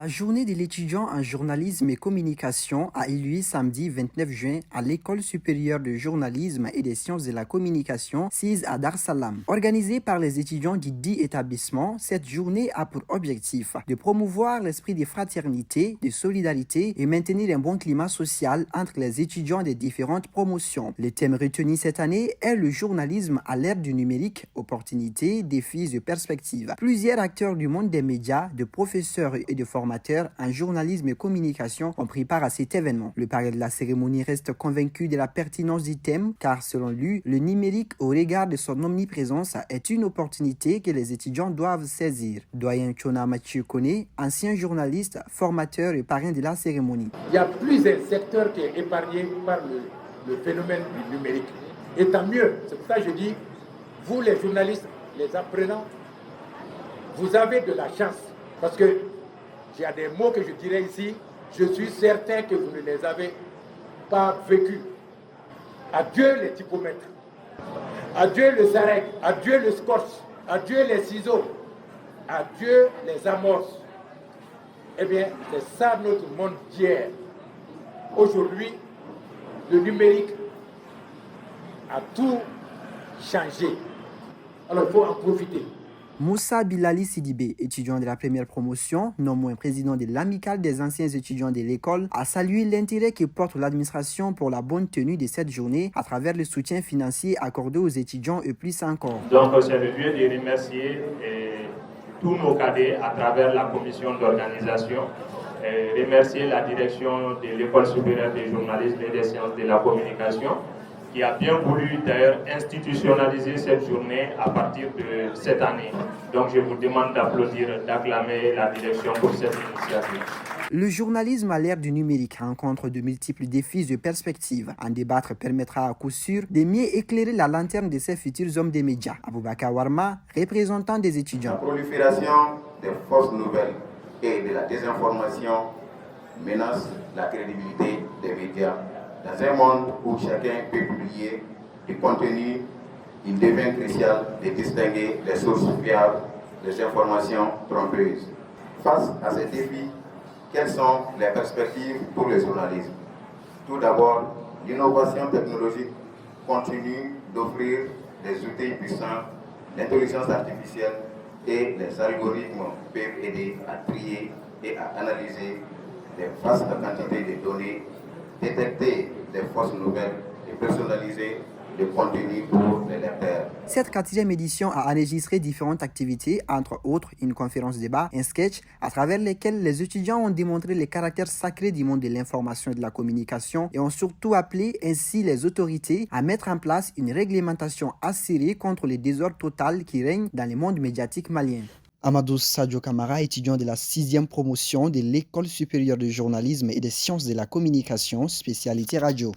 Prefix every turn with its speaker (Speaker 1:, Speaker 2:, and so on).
Speaker 1: La journée de l'étudiant en journalisme et communication a eu lieu samedi 29 juin à l'École supérieure de journalisme et des sciences de la communication, SIS à Dar es Salaam. Organisée par les étudiants du dit établissement, cette journée a pour objectif de promouvoir l'esprit de fraternité, de solidarité et maintenir un bon climat social entre les étudiants des différentes promotions. Le thème retenu cette année est le journalisme à l'ère du numérique, opportunités, défis et perspectives. Plusieurs acteurs du monde des médias, de professeurs et de formateurs en journalisme et communication ont pris part à cet événement. Le parrain de la cérémonie reste convaincu de la pertinence du thème car selon lui, le numérique au regard de son omniprésence est une opportunité que les étudiants doivent saisir. Doyen Chona Mathieu Kone, ancien journaliste, formateur et parrain de la cérémonie.
Speaker 2: Il y a plusieurs secteurs qui sont épargnés par le phénomène du numérique. Et tant mieux, c'est pour ça que je dis, vous les journalistes, les apprenants, vous avez de la chance parce que il y a des mots que je dirais ici, je suis certain que vous ne les avez pas vécus. Adieu les typomètres, adieu le sarec, adieu le scotch, adieu les ciseaux, adieu les amorces. Eh bien, c'est ça notre monde d'hier. Aujourd'hui, le numérique a tout changé. Alors il faut en profiter.
Speaker 1: Moussa Bilali Sidibé, étudiant de la première promotion, non moins président de l'amicale des anciens étudiants de l'école, a salué l'intérêt que porte l'administration pour la bonne tenue de cette journée à travers le soutien financier accordé aux étudiants et plus encore.
Speaker 3: Donc c'est le lieu de remercier tous nos cadets à travers la commission d'organisation, remercier la direction de l'École supérieure des journalistes et des sciences de la communication, qui a bien voulu d'ailleurs institutionnaliser cette journée à partir de cette année. Donc je vous demande d'applaudir, d'acclamer la direction pour cette initiative.
Speaker 1: Le journalisme à l'ère du numérique rencontre de multiples défis et perspectives. En débattre permettra à coup sûr de mieux éclairer la lanterne de ces futurs hommes des médias. Aboubakar Warma, représentant des étudiants.
Speaker 4: La prolifération des fausses nouvelles et de la désinformation menace la crédibilité des médias. Dans un monde où chacun peut publier du contenu, il devient crucial de distinguer les sources fiables des informations trompeuses. Face à ces défis, quelles sont les perspectives pour le journalisme? Tout d'abord, l'innovation technologique continue d'offrir des outils puissants. L'intelligence artificielle et les algorithmes peuvent aider à trier et à analyser des vastes quantités de données, détecter des fausses nouvelles et personnaliser le contenu pour les lecteurs.
Speaker 1: Cette 4e édition a enregistré différentes activités, entre autres une conférence débat, un sketch, à travers lesquels les étudiants ont démontré les caractères sacrés du monde de l'information et de la communication et ont surtout appelé ainsi les autorités à mettre en place une réglementation assurée contre le désordre total qui règne dans le monde médiatique malien. Amadou Sadio Kamara, étudiant de la 6e promotion de l'École supérieure de journalisme et des sciences de la communication, spécialité radio.